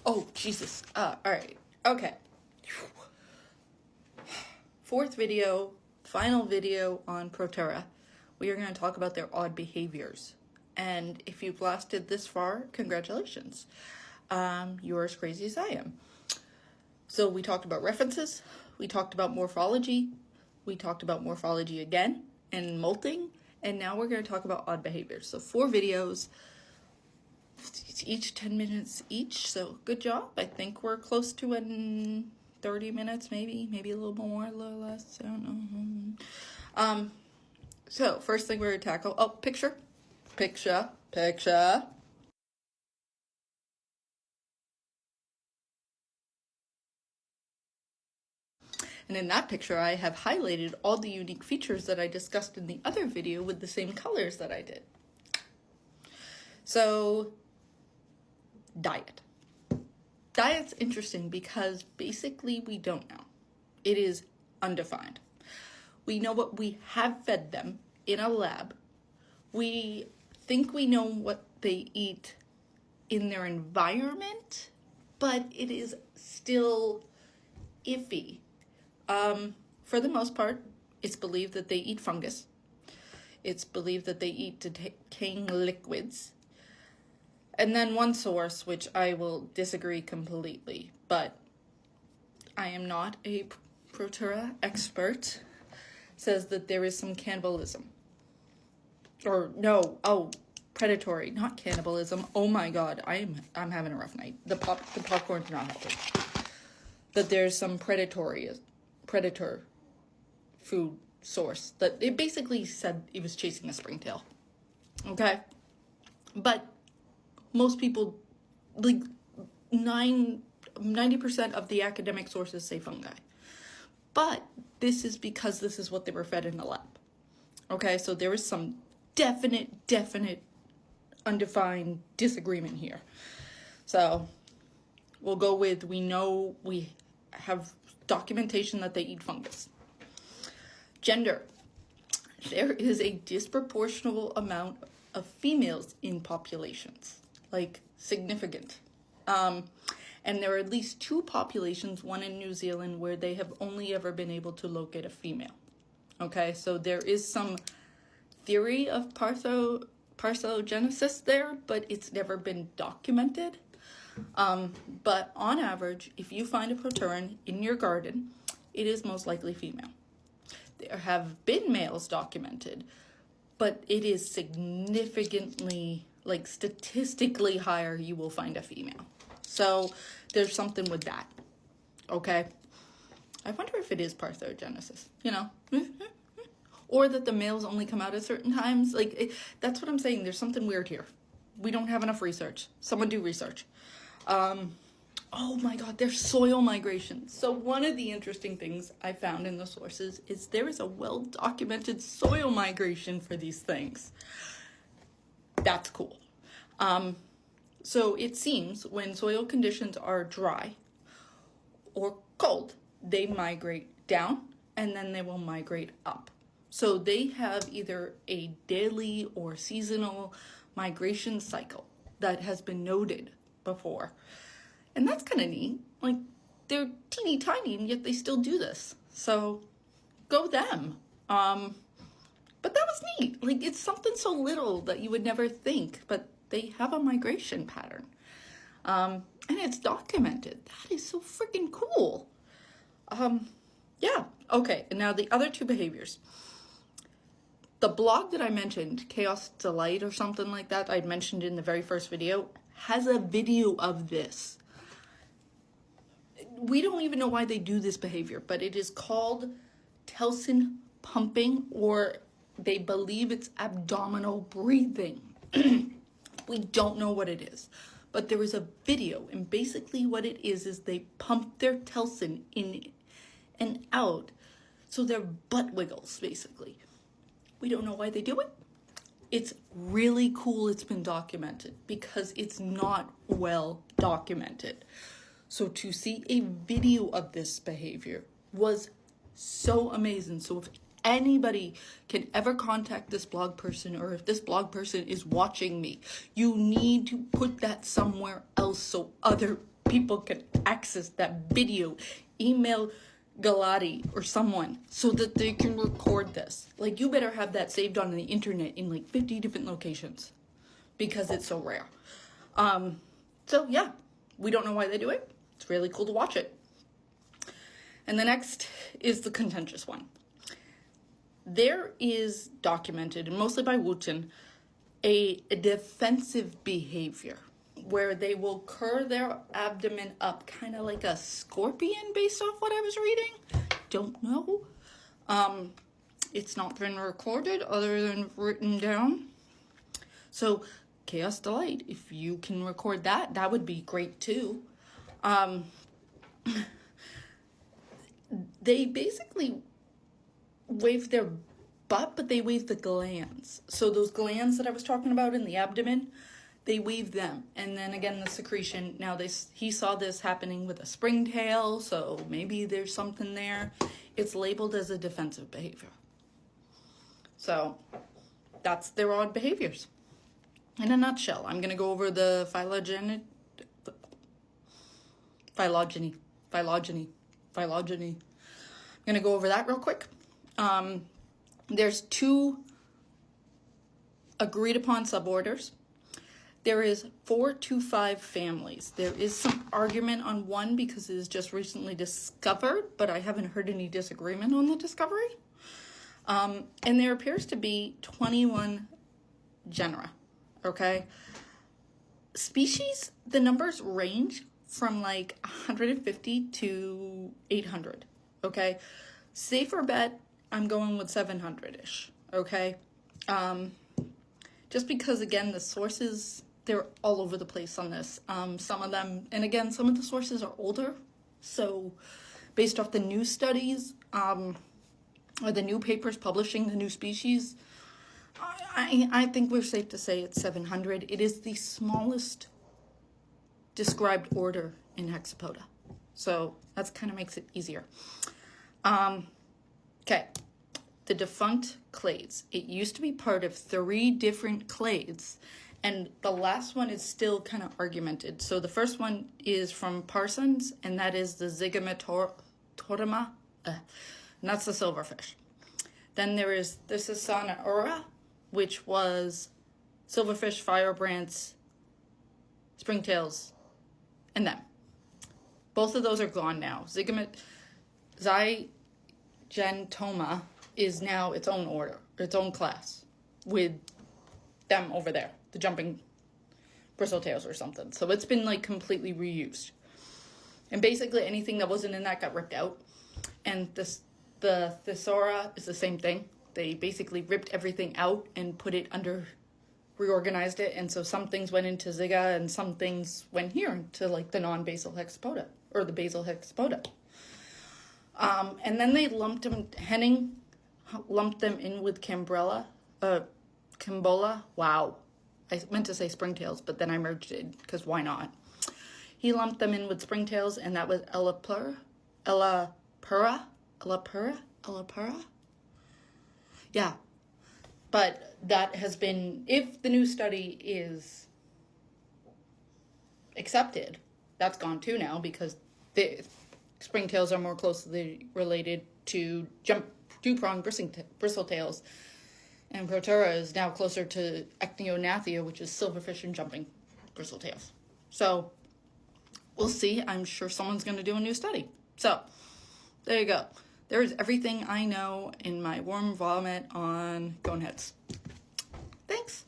Oh, Jesus. All right. Okay. Fourth video, final video on Protura. We are going to talk about their odd behaviors. And if you've lasted this far, congratulations. You're as crazy as I am. So we talked about references. We talked about morphology. We talked about morphology again and molting. And now we're going to talk about odd behaviors. So 4 videos, each 10 minutes each. So good job. I think we're close to 30 minutes, maybe a little more, a little less. I don't know. So first thing we're going to tackle, picture. And in that picture, I have highlighted all the unique features that I discussed in the other video with the same colors that I did. So, diet. Diet's interesting because basically we don't know. It is undefined. We know what we have fed them in a lab. We think we know what they eat in their environment, but it is still iffy. For the most part, it's believed that they eat fungus. It's believed that they eat decaying liquids. And then one source, which I will disagree completely, but I am not a Protura expert, says that there is some cannibalism. Or no, predatory, not cannibalism. Oh my God, I'm having a rough night. The popcorn's not helping. That there's some predator food source that it basically said it was chasing a springtail. Okay? But most people, like 90% of the academic sources say fungi. But this is because this is what they were fed in the lab. Okay, so there is some definite undefined disagreement here. So we'll go with, we know we have documentation that they eat fungus. Gender. There is a disproportional amount of females in populations, like significant. And there are at least 2 populations, one in New Zealand, where they have only ever been able to locate a female. Okay, so there is some theory of parthenogenesis there, but it's never been documented. But on average, if you find a proturan in your garden, it is most likely female. There have been males documented, but it is significantly, like statistically higher, you will find a female. So there's something with that, okay? I wonder if it is parthenogenesis, or that the males only come out at certain times. That's what I'm saying. There's something weird here. We don't have enough research. Someone do research. Oh my God, there's soil migration. So one of the interesting things I found in the sources is there is a well-documented soil migration for these things. That's cool. So it seems when soil conditions are dry or cold, they migrate down and then they will migrate up. So they have either a daily or seasonal migration cycle that has been noted before. And that's kind of neat. Like, they're teeny tiny and yet they still do this. So go them. But that was neat. Like, it's something so little that you would never think, but they have a migration pattern. And it's documented. That is so freaking cool. Yeah. Okay. And now the other 2 behaviors. The blog that I mentioned, Choas of Delight or something like that, I'd mentioned in the very first video, has a video of this. We don't even know why they do this behavior, but it is called Telsin pumping, or they believe it's abdominal breathing. We don't know what it is, but there is a video, and basically what it is they pump their Telsin in and out, so their butt wiggles, basically. We don't know why they do it. It's really cool it's been documented because it's not well documented. So to see a video of this behavior was so amazing. So if anybody can ever contact this blog person, or if this blog person is watching me, you need to put that somewhere else so other people can access that video. Email Galati or someone so that they can record this. Like, you better have that saved on the internet in like 50 different locations because it's so rare. So yeah, we don't know why they do it. It's really cool to watch it. And the next is the contentious one. There is documented, and mostly by Wootton, a defensive behavior where they will curl their abdomen up kind of like a scorpion based off what I was reading. Don't know. It's not been recorded other than written down. So, Choas of Delight, if you can record that, that would be great too. They basically wave their butt, but they wave the glands. So those glands that I was talking about in the abdomen, they wave them. And then again, the secretion. Now he saw this happening with a springtail, so maybe there's something there. It's labeled as a defensive behavior. So that's their odd behaviors. In a nutshell, I'm going to go over the phylogeny. I'm going to go over that real quick. There's 2 agreed upon suborders. There is 4 to 5 families. There is some argument on one because it is just recently discovered, but I haven't heard any disagreement on the discovery. And there appears to be 21 genera, okay? Species, the numbers range from like 150 to 800, okay? Safer bet, I'm going with 700-ish, okay? Just because, again, the sources, they're all over the place on this. Some of them, and again, some of the sources are older. So based off the new studies, or the new papers publishing the new species, I think we're safe to say it's 700. It is the smallest described order in hexapoda. So that kind of makes it easier. Okay. The defunct clades. It used to be part of 3 different clades, and the last one is still kind of argumented. So the first one is from Parsons, and that is the Zygomatorma, and that's the silverfish. Then there is the Sisanaura, which was silverfish, firebrands, springtails, and them. Both of those are gone now. Zygentoma is now its own order, its own class, with them over there, the jumping bristletails or something. So it's been like completely reused. And basically anything that wasn't in that got ripped out. And the Thesaura is the same thing. They basically ripped everything out and put it under, reorganized it. And so some things went into Zyga and some things went here into like the non-basal hexapoda or the basal hexapoda. And then they Henning lumped them in with Cambola. Wow. I meant to say springtails, but then I merged it because why not? He lumped them in with springtails, and that was Ellapura. Yeah. But that has been, if the new study is accepted, that's gone too now because the springtails are more closely related to two-pronged bristletails, and Protura is now closer to Echinognathia, which is silverfish and jumping bristletails. So we'll see. I'm sure someone's going to do a new study. So there you go. There is everything I know in my warm vomit on goneheads. Thanks.